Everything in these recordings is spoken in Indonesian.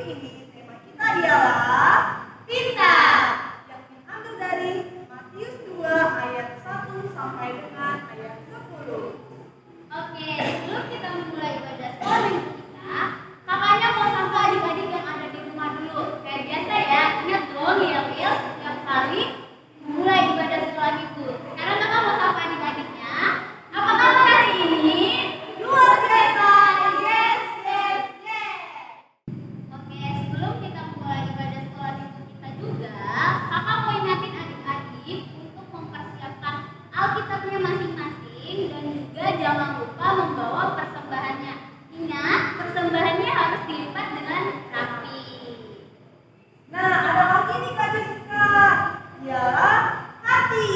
ini tema kita ialah pintar yang diambil dari Matius 2 ayat 1 sampai dengan ayat 10. Oke, sebelum kita memulai ibadah sekolah minggu kita, kakaknya mau sapa adik-adik yang ada di rumah dulu. Kayak biasa ya, ingat dong yel-yel setiap kali memulai ibadah sekolah minggu. Sekarang kakak mau sapa adik-adiknya. Apa kabar hari ini? Luar biasa, yes, yes, yes. Oke, sebelum kita mulai ibadah sekolah minggu kita juga, kakak mau ingatin adik-adik untuk mempersiapkan Alkitabnya masing-masing dan juga jangan lupa membawa persembahannya. Ingat, persembahannya harus dilipat dengan rapi. Nah, ada lagi nih Kak Jessica, ialah hati.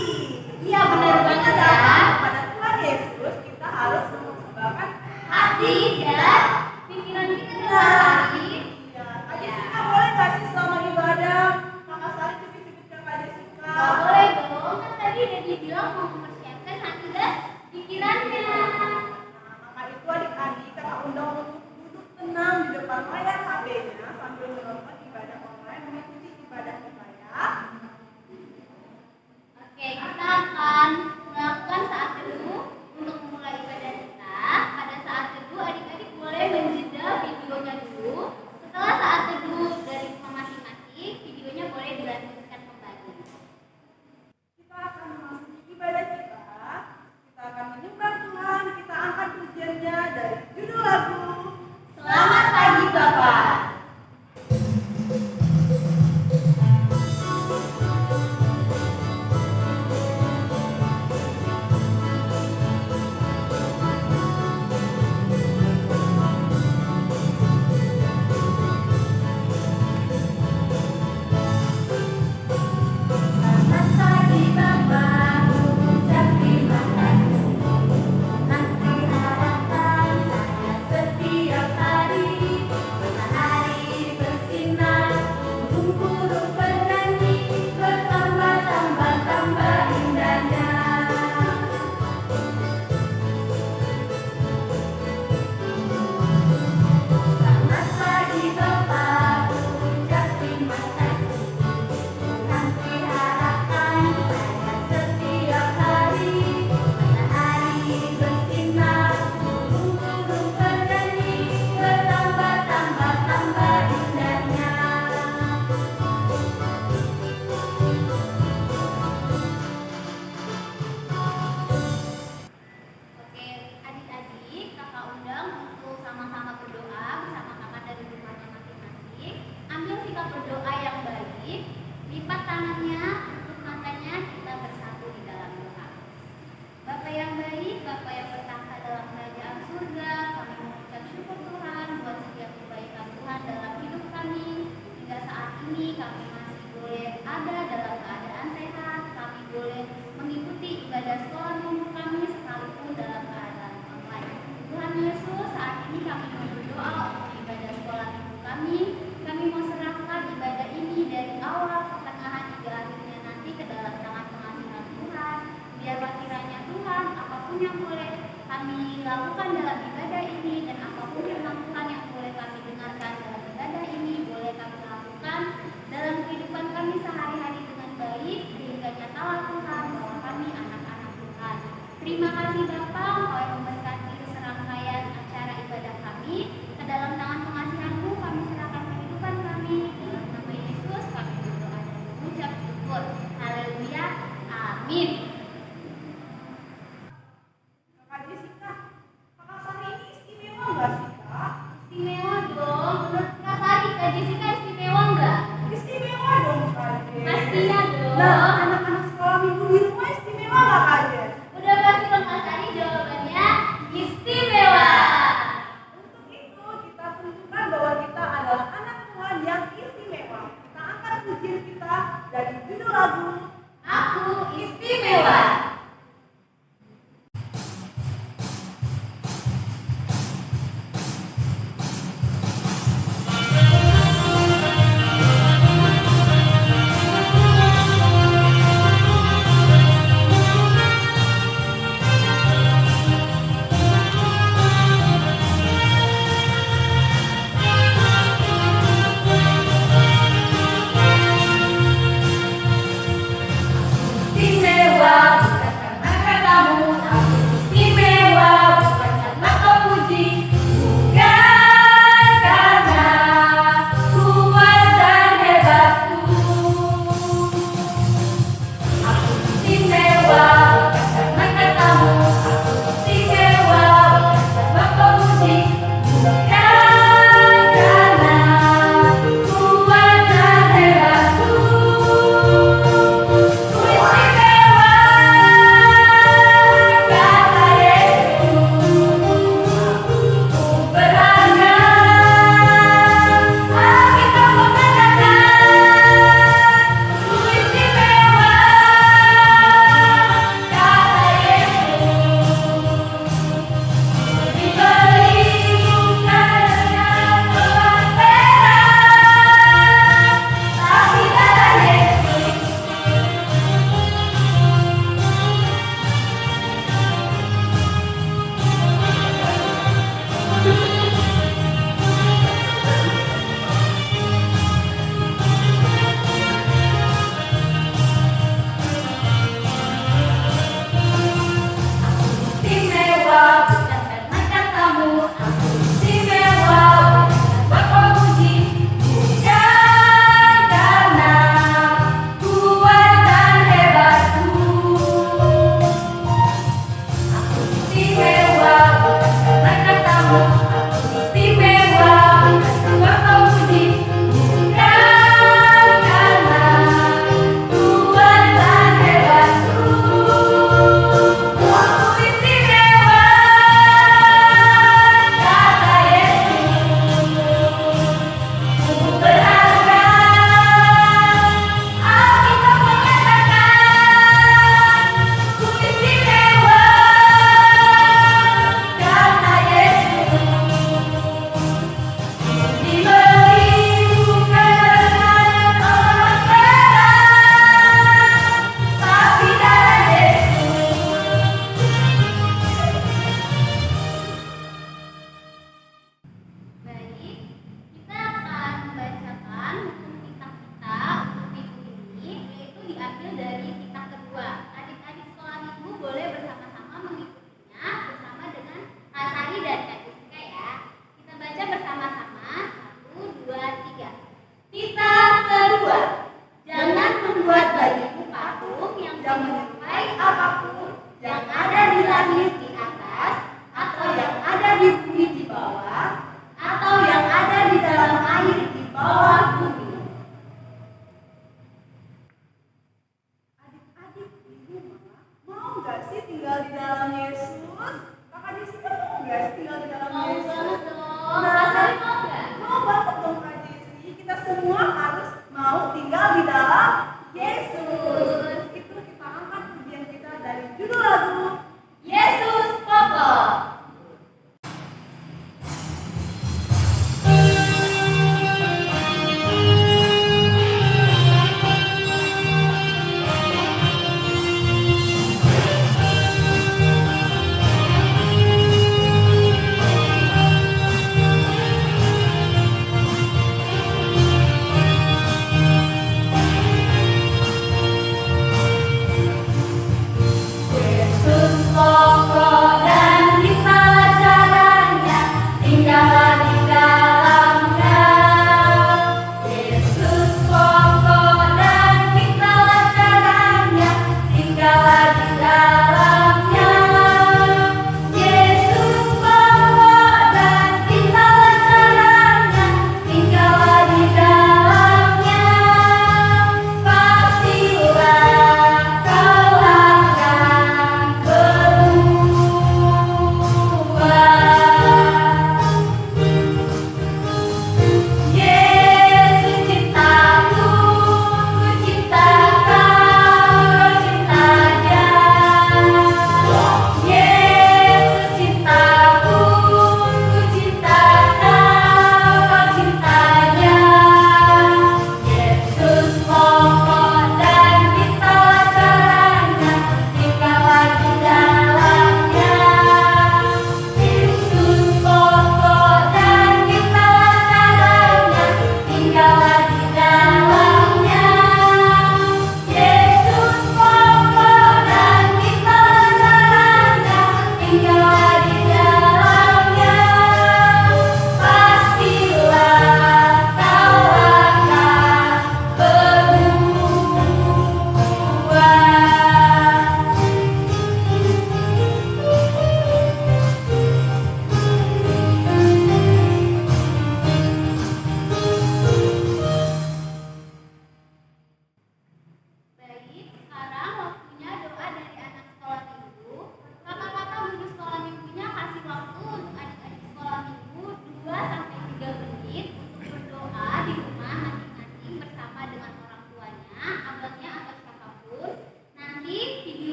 Iya, benar banget ya. Pada Tuhan Yesus kita harus mempersembahkan Hati dan pikiran kita dalam hari. Iya, Kak Jessica boleh nggak sih selama ibadah Kakak Sari cubit-cubit ke Kak Jessica? Nggak boleh dong, kan tadi udah dibilang mau mempersiapkan hati dan pikirannya. Nah, maka itu adik-adik Kakak undang untuk duduk tenang di depan layar HP-nya sambil menonton ibadah online mengikuti ibadah kita ya. Oke, kita akan melakukan saat teduh untuk memulai ibadah kita. Pada saat teduh, adik-adik boleh menjeda videonya dulu. Setelah saat teduh dari rumah masing-masing, videonya boleh dilanjutkan kembali. Kita akan memasuki ibadah kita. Kita akan menyembah Tuhan. Kita angkat pujiannya dari judul lagu Selamat pagi Bapak. Selamat pagi Bapak, ucap terima kasih. Nanti harapan saya setiap hari. Matahari bersinar, burung-burung bernyanyi, bertambah indahnya. Selamat pagi Bapak, ucap terima kasih. Nanti harapan saya setiap hari. Matahari bersinar, burung-burung bernyanyi, bertambah indahnya. Oke, adik-adik, kakak undang untuk sama-sama berdoa bersama kakak dari rumahnya masing-masing. Ambil sikap berdoa yang baik, lipat tangannya, tutup matanya, kita bersatu di dalam doa. Bapa yang baik, Bapa yang bertahta dalam kerajaan surga, kami mengucap syukur Tuhan buat setiap kebaikan Tuhan dalam hidup kami. Hingga saat ini kami masih boleh ada dalam keadaan sehat, kami boleh mengikuti ibadah sekolah minggu kami sekalipun dalam keadaan online. Tuhan Yesus, saat ini kami mau berdoa untuk ibadah sekolah minggu kami. Kami mau serahkan ibadah ini dari awal, pertengahan hingga akhirnya nanti ke dalam tangan pengasihan Tuhan. Biarlah kiranya Tuhan, apapun yang boleh kami lakukan dalam ibadah ini dan apapun firman Tuhan yang boleh kami dengarkan dalam ibadah ini, boleh kami lakukan dalam kehidupan kami sehari-hari dengan baik, sehingga nyatalah Tuhan bahwa kami anak-anak Tuhan. Terima kasih Bapa, Engkau yang memberkati serangkaian acara ibadah kami. Ke dalam tangan pengasihan-Mu kami serahkan kehidupan kami. Dalam nama Yesus kami berdoa dan mengucap syukur. Haleluya. Amin. Kak Jessica, Kakak Sari ini istimewa nggak sih Kak? Istimewa dong. Menurut Kak Sari, Kak Jessica istimewa nggak? Istimewa dong Kak Jess. Pastinya dong. Nah, anak-anak sekolah minggu di rumah istimewa nggak Kak Jess? Udah pasti dong Kak Sari, jawabannya istimewa. Untuk itu kita tunjukkan bahwa kita adalah anak Tuhan yang istimewa. Kita angkat pujian kita dari judul lagu Aku istimewa.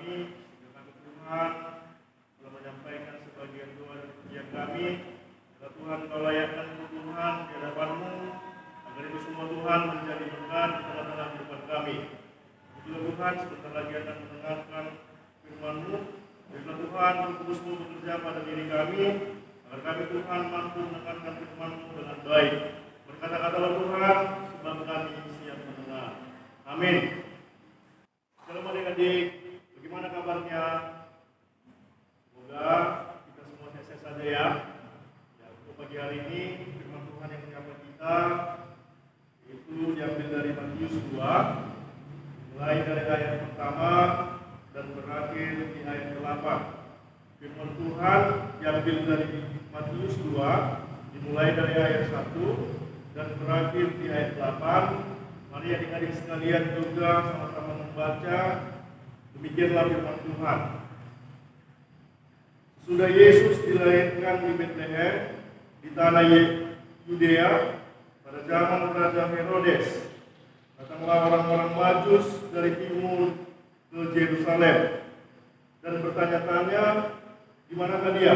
kami, dengan Tuhan telah menyampaikan sebagian doa dan pujian kami. Ya Tuhan, Kau layakkan Tuhan di hadapan-Mu, agar itu semua Tuhan menjadi berkat di tengah-tengah kehidupan kami. Juga Tuhan, sebentar lagi akan mendengarkan firman-Mu. Berilah Tuhan, Roh Kudus-Mu bekerja pada diri kami, agar kami Tuhan mampu mendengarkan firman-Mu dengan baik. Berkata-katalah Tuhan, sebab kami siap mendengar. Amin. Shalom adik-adik, bagaimana kabarnya? Semoga kita semua sehat saja ya. Untuk pagi hari ini, firman Tuhan yang menyapa kita itu diambil dari Matius 2, mulai dari ayat pertama dan berakhir di ayat ke-8. Firman Tuhan diambil dari Matius 2, dimulai dari ayat 1 dan berakhir di ayat 8. Mari adik-adik sekalian juga sama-sama membaca. Demikianlah firman Tuhan. Sudah Yesus dilahirkan di Betlehem di tanah Yudea pada zaman Raja Herodes. Datanglah orang-orang Majus dari timur ke Yerusalem dan bertanya-tanya, di manakah dia,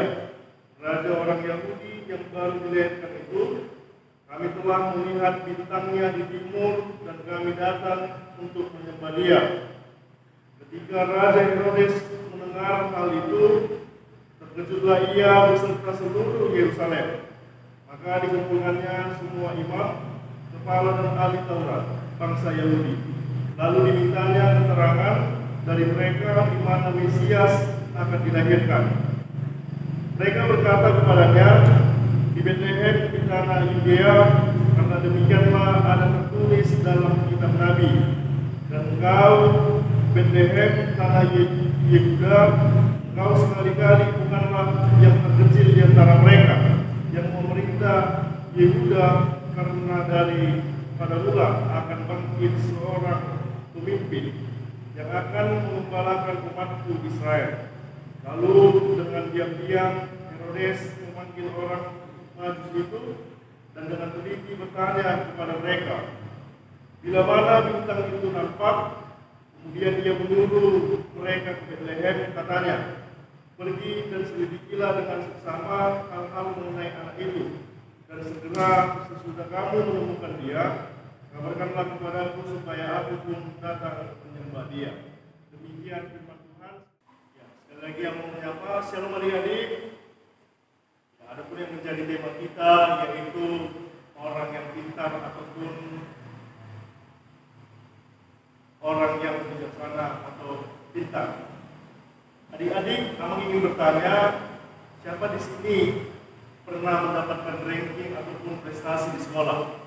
raja orang Yahudi yang baru dilahirkan itu? Kami telah melihat bintangnya di timur dan kami datang untuk menyembah dia. Ketika Raja Herodes mendengar hal itu, terkejutlah ia beserta seluruh Yerusalem. Maka dikumpulkannya semua imam, kepala dan ahli Taurat bangsa Yahudi. Lalu dimintanya keterangan dari mereka di mana Mesias akan dilahirkan. Mereka berkata kepadanya, di Betlehem di tanah Yudea, karena demikianlah ada tertulis dalam kitab Nabi. Dan engkau, Betlehem tanah Yehuda, engkau sekali-kali bukanlah yang terkecil di antara mereka, yang memerintah Yehuda, karena dari pada mula akan bangkit seorang pemimpin yang akan mengembalakan umatku Israel. Lalu dengan diam-diam Herodes memanggil orang Majus itu dan dengan teliti bertanya kepada mereka, bila mana bintang itu nampak. Kemudian dia menyuruh mereka ke Betlehem, katanya, pergi dan selidikilah dengan seksama hal-hal mengenai anak itu, dan segera sesudah kamu menemukan dia, kabarkanlah kepadaku supaya aku pun datang menyembah dia. Demikian firman Tuhan. Ya, sekali lagi yang mau menyapa, shalom adik-adik. Ya, ada pun yang menjadi tema kita, yaitu orang yang pintar ataupun orang yang bijaksana atau pintar. Adik-adik, kamu ingin bertanya, siapa di sini pernah mendapatkan ranking ataupun prestasi di sekolah?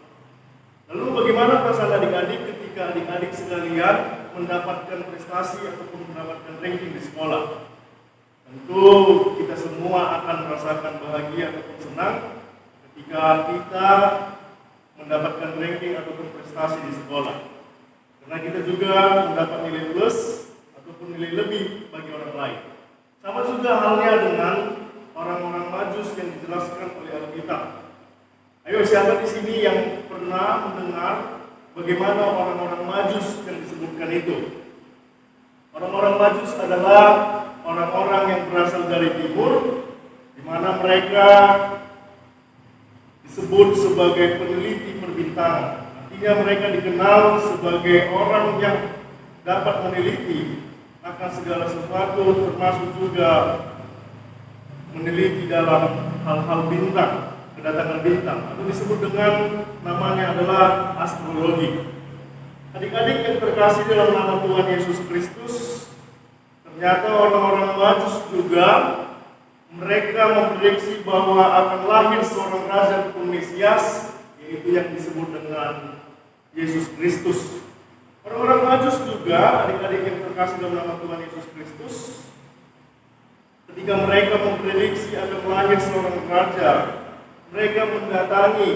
Lalu bagaimana perasaan adik-adik ketika adik-adik sekalian mendapatkan prestasi ataupun mendapatkan ranking di sekolah? Tentu kita semua akan merasakan bahagia ataupun senang ketika kita mendapatkan ranking ataupun prestasi di sekolah. Karena kita juga mendapat nilai plus ataupun nilai lebih bagi orang lain. Sama juga halnya dengan orang-orang Majus yang dijelaskan oleh Alkitab. Ayo, siapa di sini yang pernah mendengar bagaimana orang-orang Majus yang disebutkan itu? Orang-orang Majus adalah orang-orang yang berasal dari timur, di mana mereka disebut sebagai peneliti perbintangan. Artinya mereka dikenal sebagai orang yang dapat meneliti akan segala sesuatu, termasuk juga meneliti dalam hal-hal bintang, kedatangan bintang, atau disebut dengan namanya adalah astrologi. Adik-adik yang terkasih dalam nama Tuhan Yesus Kristus, ternyata orang-orang Majus juga mereka memprediksi bahwa akan lahir seorang raja ataupun Mesias, yaitu yang disebut dengan Yesus Kristus. Orang-orang Majus juga, adik-adik yang terkasih dalam nama Tuhan Yesus Kristus, ketika mereka memprediksi akan lahir seorang raja, mereka mendatangi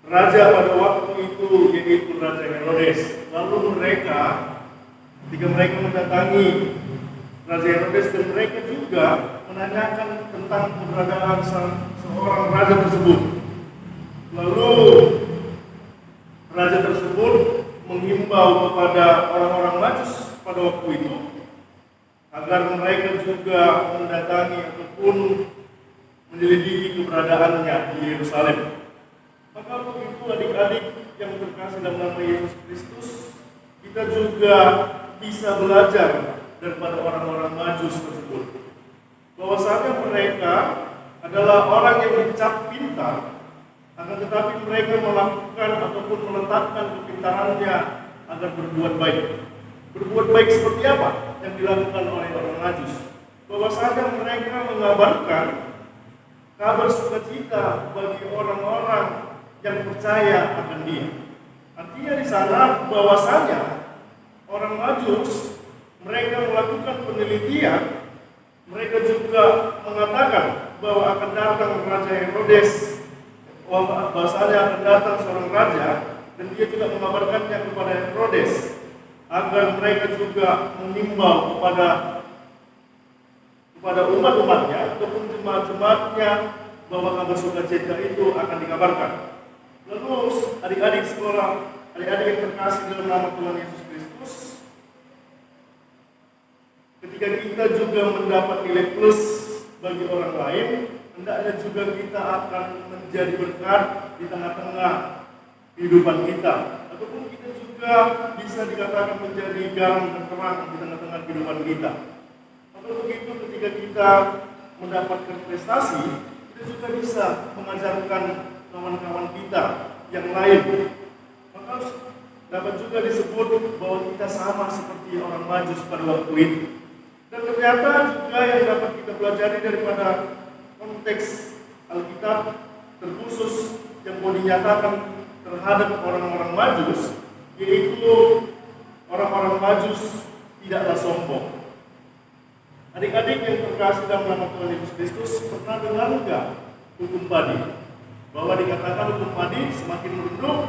raja pada waktu itu, yaitu Raja Herodes. Lalu mereka, ketika mereka mendatangi Raja Herodes, dan mereka juga menanyakan tentang keberadaan seorang raja tersebut. Lalu raja tersebut menghimbau kepada orang-orang Majus pada waktu itu agar mereka juga mendatangi ataupun menyelidiki keberadaannya di Yerusalem. Maka untuk itu adik-adik yang terkasih dalam nama Yesus Kristus, kita juga bisa belajar daripada orang-orang Majus tersebut, bahwasanya mereka adalah orang yang dicap pintar, akan tetapi mereka melakukan ataupun meletakkan kepintarannya agar berbuat baik. Berbuat baik seperti apa yang dilakukan oleh orang Majus? Bahwasanya mereka mengabarkan kabar sukacita bagi orang-orang yang percaya akan Dia. Artinya di sana bahwasanya orang Majus mereka melakukan penelitian, mereka juga mengatakan bahwa akan datang Raja Herodes, bahwasanya akan datang seorang raja, dan dia juga mengabarkannya kepada Herodes agar mereka juga mengimbau kepada umat-umatnya ataupun jemaat-jemaatnya bahwa kabar sukacita itu akan dikabarkan. Lalu adik-adik sekolah, adik-adik yang terkasih dalam nama Tuhan Yesus Kristus, ketika kita juga mendapat nilai plus bagi orang lain, hendaknya juga kita akan menjadi berkat di tengah-tengah kehidupan kita, ataupun kita juga bisa dikatakan menjadi garam dan terang di tengah-tengah kehidupan kita. Maka begitu ketika kita mendapatkan prestasi, kita juga bisa mengajarkan kawan-kawan kita yang lain. Maka dapat juga disebut bahwa kita sama seperti orang Majus pada waktu itu. Dan ternyata juga yang dapat kita pelajari daripada konteks Alkitab terkhusus yang mau dinyatakan terhadap orang-orang Majus, yaitu orang-orang Majus tidaklah sombong. Adik-adik yang terkasih dalam nama Tuhan Yesus Kristus, pernah dengar enggak hukum padi? Bahwa dikatakan hukum padi semakin merunduk,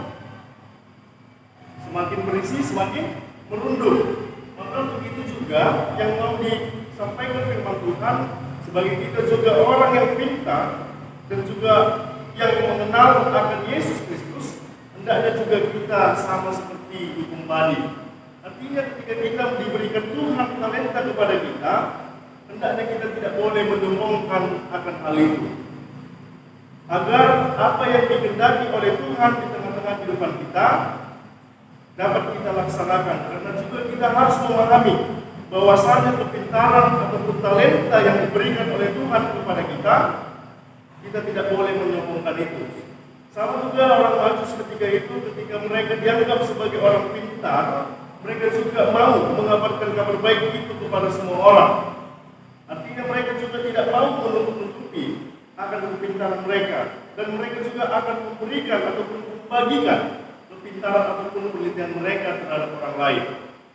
semakin berisi, semakin merunduk. Maka begitu juga yang mau disampaikan firman Tuhan, sebagai kita juga orang yang pintar dan juga yang mengenal akan Yesus Kristus, hendaknya juga kita sama seperti hukum padi. Artinya ketika kita diberikan Tuhan talenta kepada kita, hendaknya kita tidak boleh menyombongkan akan hal itu, agar apa yang dikehendaki oleh Tuhan di tengah-tengah kehidupan kita dapat kita laksanakan. Karena juga kita harus memahami bahwasanya kepintaran ataupun talenta yang diberikan oleh Tuhan kepada kita, kita tidak boleh menyombongkan itu. Sama juga orang Majus ketika itu, ketika mereka dianggap sebagai orang pintar, mereka juga mau mengabarkan kabar baik itu kepada semua orang. Artinya mereka juga tidak mau menutup-nutupi akan kepintaran mereka, dan mereka juga akan memberikan ataupun membagikan kepintaran ataupun penelitian mereka terhadap orang lain.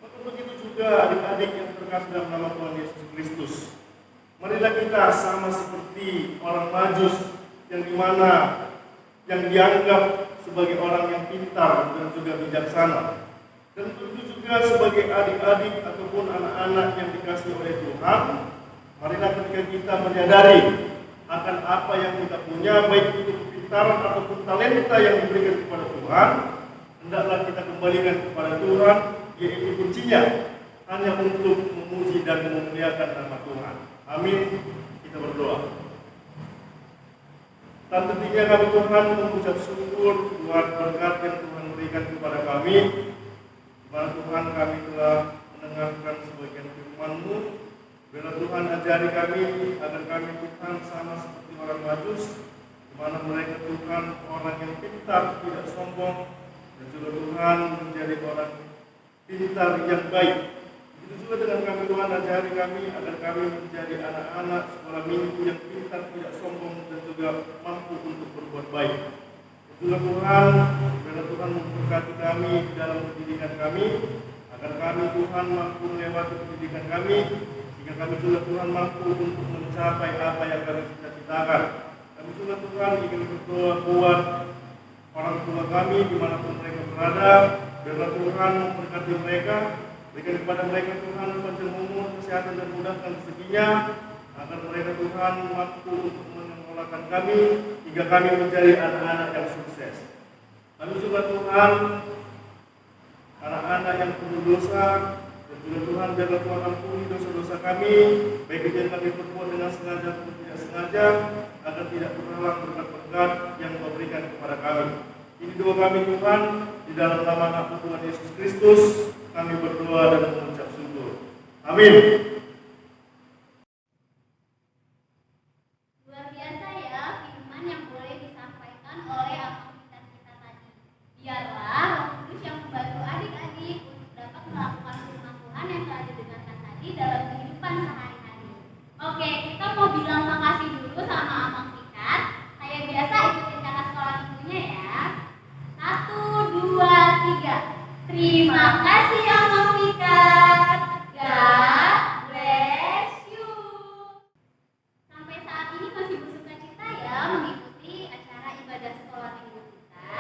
Maka begitu juga adik-adik yang terkasih dalam nama Tuhan Yesus Kristus, marilah kita sama seperti orang Majus yang dimana yang dianggap sebagai orang yang pintar dan juga bijaksana, dan tentu juga sebagai adik-adik ataupun anak-anak yang dikasihi oleh Tuhan. Marilah ketika kita menyadari akan apa yang kita punya, baik itu kepintaran ataupun talenta yang diberikan kepada Tuhan, hendaklah kita kembalikan kepada Tuhan, yaitu kuncinya hanya untuk memuji dan memuliakan nama Tuhan. Amin. Kita berdoa. Dan tentunya kami Tuhan mengucap syukur buat berkat yang Tuhan berikan kepada kami. Kepada Tuhan kami telah mendengarkan sebagian firman-Mu. Biarlah Tuhan ajari kami agar kami Tuhan sama seperti orang Majus, di mana mereka Tuhan orang yang pintar, tidak sombong, dan juga Tuhan menjadi orang pintar yang baik. Begitu juga dengan kami Tuhan, ajari kami agar kami menjadi anak-anak sekolah minggu yang pintar, tidak sombong, dan juga mampu untuk berbuat baik. Dan juga Tuhan, biarlah Tuhan memberkati kami di dalam pendidikan kami, agar kami Tuhan mampu melewati pendidikan kami, sehingga kami juga Tuhan mampu untuk mencapai apa yang kami cita-citakan. Kami juga Tuhan ingin berdoa buat orang tua kami dimanapun mereka berada. Biarlah Tuhan memberkati mereka, berikan kepada mereka Tuhan panjang umur, kesehatan dan mudahkan rezekinya, agar mereka Tuhan mampu untuk menyekolahkan kami hingga kami menjadi anak-anak yang sukses. Kami juga Tuhan anak-anak yang penuh dosa, dan juga Tuhan biarlah Tuhan ampuni dosa-dosa dosa kami, baik itu yang kami perbuat dengan sengaja atau tidak sengaja, agar tidak terhalang berkat-berkat yang Kau berikan kepada kami. Ini doa kami Tuhan, di dalam nama anak Tuhan Yesus Kristus, kami berdoa dan mengucap syukur. Amin. Luar biasa ya firman yang boleh disampaikan oleh abang kita tadi. Biarlah Roh Kudus yang membantu adik-adik untuk dapat melakukan firman Tuhan yang telah didengarkan tadi dalam kehidupan sehari-hari. Oke, kita mau bilang makasih dulu sama abang Fikat. Kayak biasa ikutin kakak sekolah minggunya ya. 1, 2, 3. Terima kasih abang Fikat. God bless you. Sampai saat ini masih bersuka cita ya mengikuti acara ibadah sekolah minggu kita.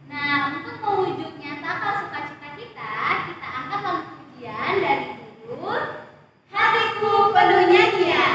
Nah, untuk mewujud nyatakan sukacita kita angkat lagu pujian dari guru Hatiku Penuh Nyanyian.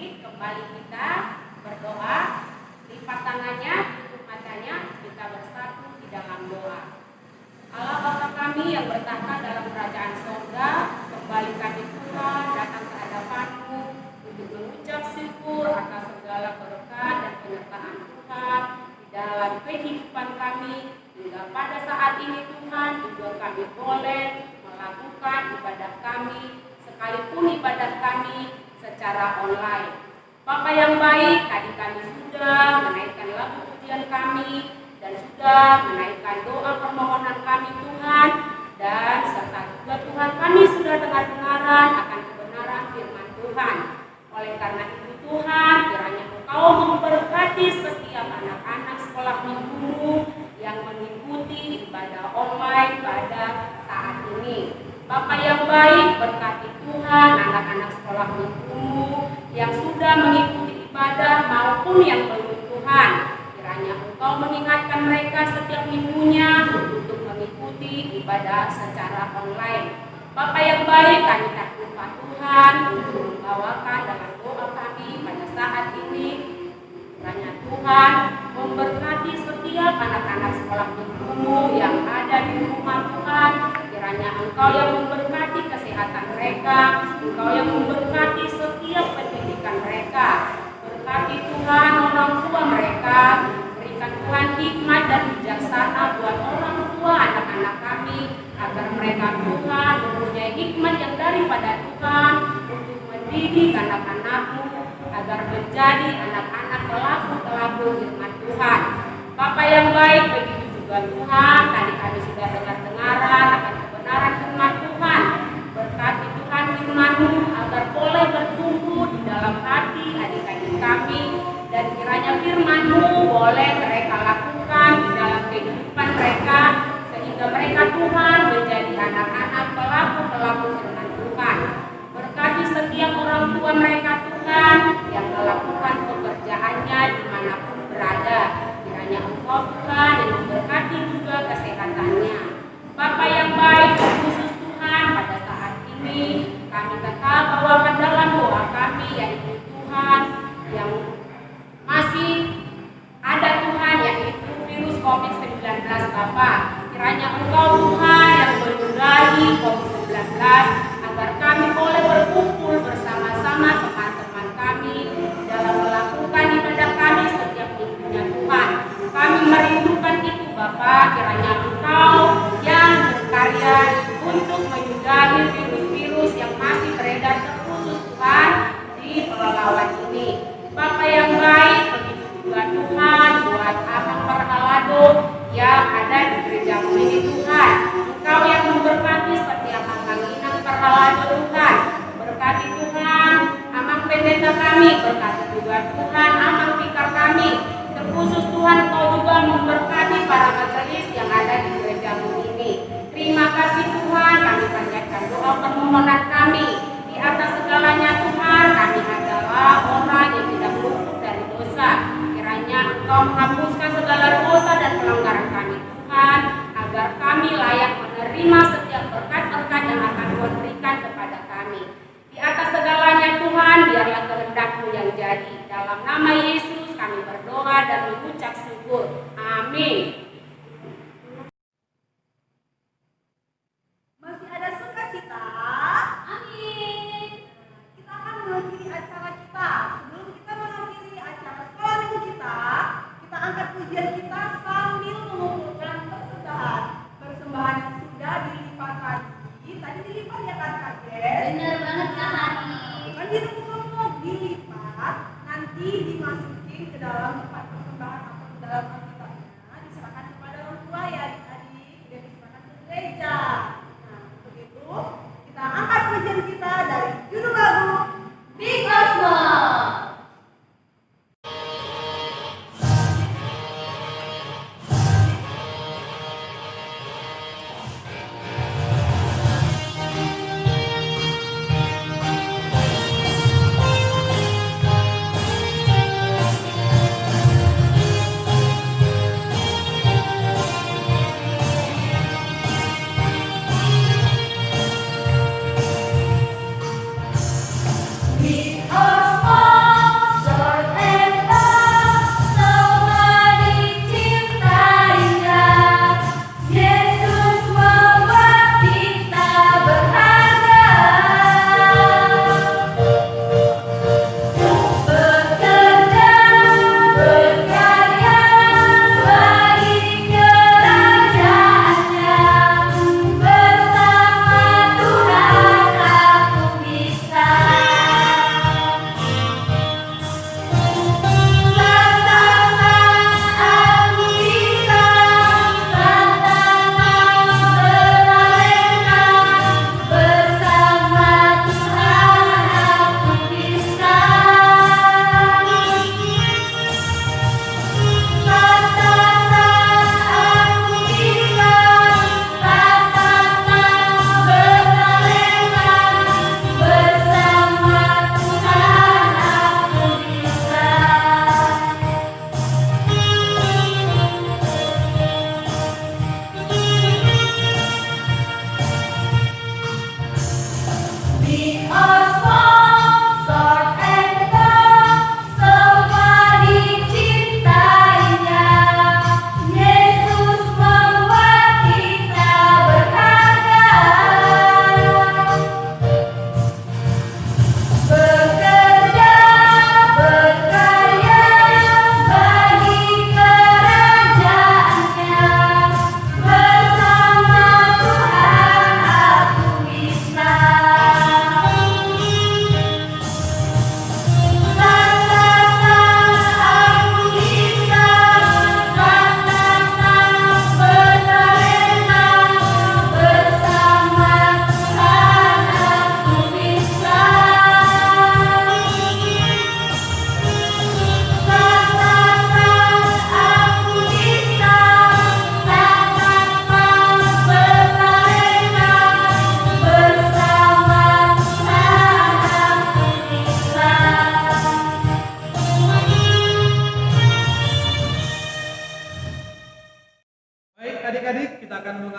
Kembali kita berdoa, lipat tangannya, tutup matanya, kita bersatu di dalam doa. Allah Bapa kami yang bertahta dalam kerajaan sorga, kembali kami Tuhan datang ke hadapan-Mu untuk mengucap syukur atas segala berkat dan penyertaan Tuhan di dalam kehidupan kami, hingga pada saat ini Tuhan juga kami boleh melakukan ibadah kami, sekalipun ibadah kami secara online. Bapa yang baik, tadi kami sudah menaikkan lagu pujian kami dan sudah menaikkan doa permohonan kami Tuhan, dan serta juga Tuhan kami sudah dengar-dengaran akan kebenaran firman Tuhan. Oleh karena itu Tuhan, kiranya Engkau memberkati setiap anak-anak sekolah minggu yang mengikuti ibadah online pada saat ini. Bapa yang baik, berkati Tuhan anak-anak sekolah minggu yang sudah mengikuti ibadah maupun yang belum Tuhan. Kiranya Engkau mengingatkan mereka setiap minggunya untuk mengikuti ibadah secara online. Bapa yang baik, kami tak lupa Tuhan untuk membawakan dalam doa kami pada saat ini. Kiranya Tuhan memberkati setiap anak-anak sekolah minggu yang ada di rumah Tuhan. Kiranya Engkau yang memberkati kesehatan mereka, Engkau yang memberkati setiap pendidikan mereka. Berkati Tuhan orang tua mereka, berikan Tuhan hikmat dan bijaksana buat orang tua anak-anak kami, agar mereka Tuhan mempunyai hikmat yang daripada Tuhan untuk mendidik anak-anak-Mu agar menjadi anak-anak pelaku-pelaku firman Tuhan. Bapa yang baik, begitu juga Tuhan, tadi kami sudah dengar-dengaran akan kebenaran firman Tuhan. Berkati Tuhan firman-Mu agar boleh bertumbuh di dalam hati adik-adik kami, dan kiranya firman-Mu boleh mereka lakukan di dalam kehidupan mereka, sehingga mereka Tuhan menjadi anak-anak pelaku-pelaku firman Tuhan. Berkati setiap orang tua mereka Tuhan yang melakukan pekerjaannya dimanapun berada. Kiranya Engkau Tuhan yang memberkati juga kesehatannya. Bapa yang baik, khusus Tuhan pada saat ini kami tetap bawakan dalam doa kami, yaitu Tuhan yang masih ada Tuhan, yaitu virus COVID-19 Bapa. Kiranya Engkau Tuhan yang menyudahi COVID-19 agar kami boleh berkumpul bersama-sama teman-teman kami dalam melakukan ibadah kami setiap minggunya Tuhan. Kami merindukan itu Bapa, kiranya Engkau yang berkarya untuk menyudahi virus-virus yang masih beredar terkhusus Tuhan di pelalawan ini. Bapa yang baik, begitu juga Tuhan buat Abang Perhalado yang ada di gereja-Mu ini Tuhan. Engkau yang memberkati setiap Abang Inang Perhalado Tuhan. Berkati Tuhan Amang Pendeta kami, berkati juga Tuhan Amang Pikar kami. Terkhusus Tuhan Engkau juga memberkati para majelis yang ada di gereja-Mu ini. Terima kasih Tuhan, kami panjatkan doa permohonan kami. Di atas segalanya Tuhan, kami adalah orang yang tidak luput dari dosa. Kiranya Engkau menghapuskan segala dosa dan pelanggaran kami Tuhan, agar kami layak menerima setiap berkat-berkat yang akan Tuhan berikan kepada kami. Di atas segalanya Tuhan, biarlah kehendak-Mu yang jadi. Dalam nama Yesus kami berdoa dan mengucap syukur. Amin. Masih ada sukacita? Amin. Kita akan mengakhiri acara kita. Sebelum kita mengakhiri acara sekolah minggu kita angkat pujian kita sambil mengumpulkan persembahan. Persembahan yang sudah dilipat tadi dilipat ya kan Kak Jess? Bener banget Kak Hani. Kan ditumpuk dilipat, nanti dimasukin ke dalam tempat persembahan atau ke dalam Alkitabnya, diserahkan kepada orang tua ya adik-adik, dan diserahkan ke gereja. Nah, untuk itu kita angkat pujian kita dari judul lagu Big Gospel.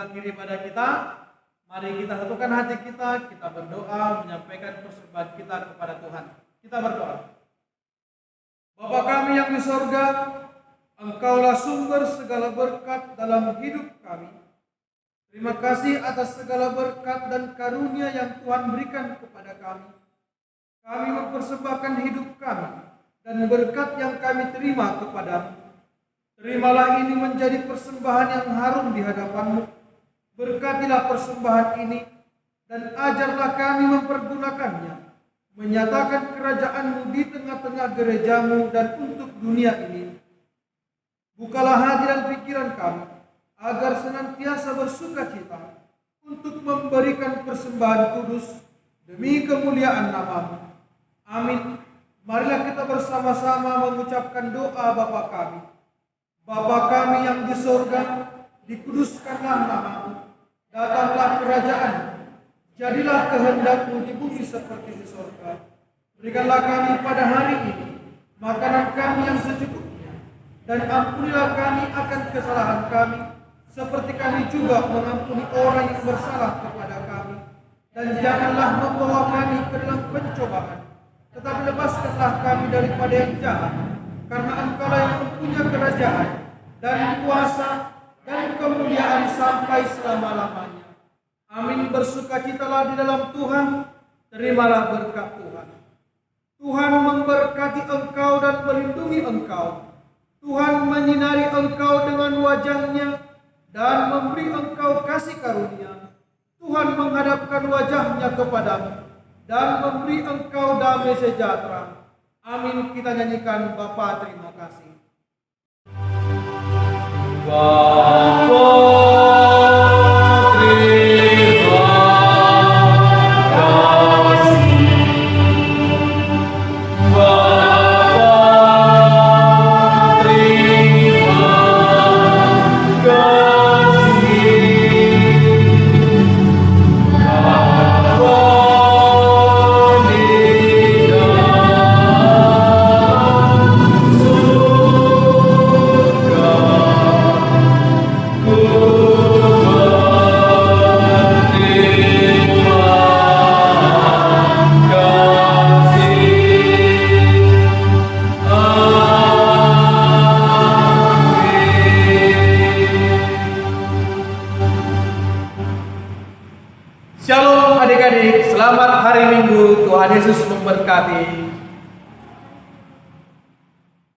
mengakhiri pada kita, mari kita satukan hati kita berdoa menyampaikan persembahan kita kepada Tuhan. Kita berdoa. Bapa kami yang di sorga, Engkaulah sumber segala berkat dalam hidup kami. Terima kasih atas segala berkat dan karunia yang Tuhan berikan kepada kami. Kami mempersembahkan hidup kami dan berkat yang kami terima kepadamu. Terimalah ini menjadi persembahan yang harum di hadapan-Mu. Berkatilah persembahan ini dan ajarlah kami mempergunakannya, menyatakan kerajaan-Mu di tengah-tengah gereja-Mu dan untuk dunia ini. Bukalah hati dan pikiran kami, agar senantiasa bersuka cita untuk memberikan persembahan kudus demi kemuliaan nama-Mu. Amin. Marilah kita bersama-sama mengucapkan doa Bapa kami. Bapa kami yang di sorga, dikuduskanlah nama-Mu. Datanglah kerajaan-Mu. Jadilah kehendak-Mu di bumi seperti di sorga. Berikanlah kami pada hari ini makanan kami yang secukupnya, dan ampunilah kami akan kesalahan kami, seperti kami juga mengampuni orang yang bersalah kepada kami. Dan janganlah membawa kami ke dalam pencobaan, tetapi lepaskanlah kami daripada yang jahat. Karena Engkaulah yang mempunyai kerajaan dan kuasa dan kemuliaan sampai selama-lamanya. Amin. Bersukacitalah di dalam Tuhan, terimalah berkat Tuhan. Tuhan memberkati engkau dan melindungi engkau. Tuhan menyinari engkau dengan wajah-Nya dan memberi engkau kasih karunia. Tuhan menghadapkan wajah-Nya kepadamu dan memberi engkau damai sejahtera. Amin. Kita nyanyikan Bapa terima kasih. Shalom adik-adik, selamat hari Minggu, Tuhan Yesus memberkati.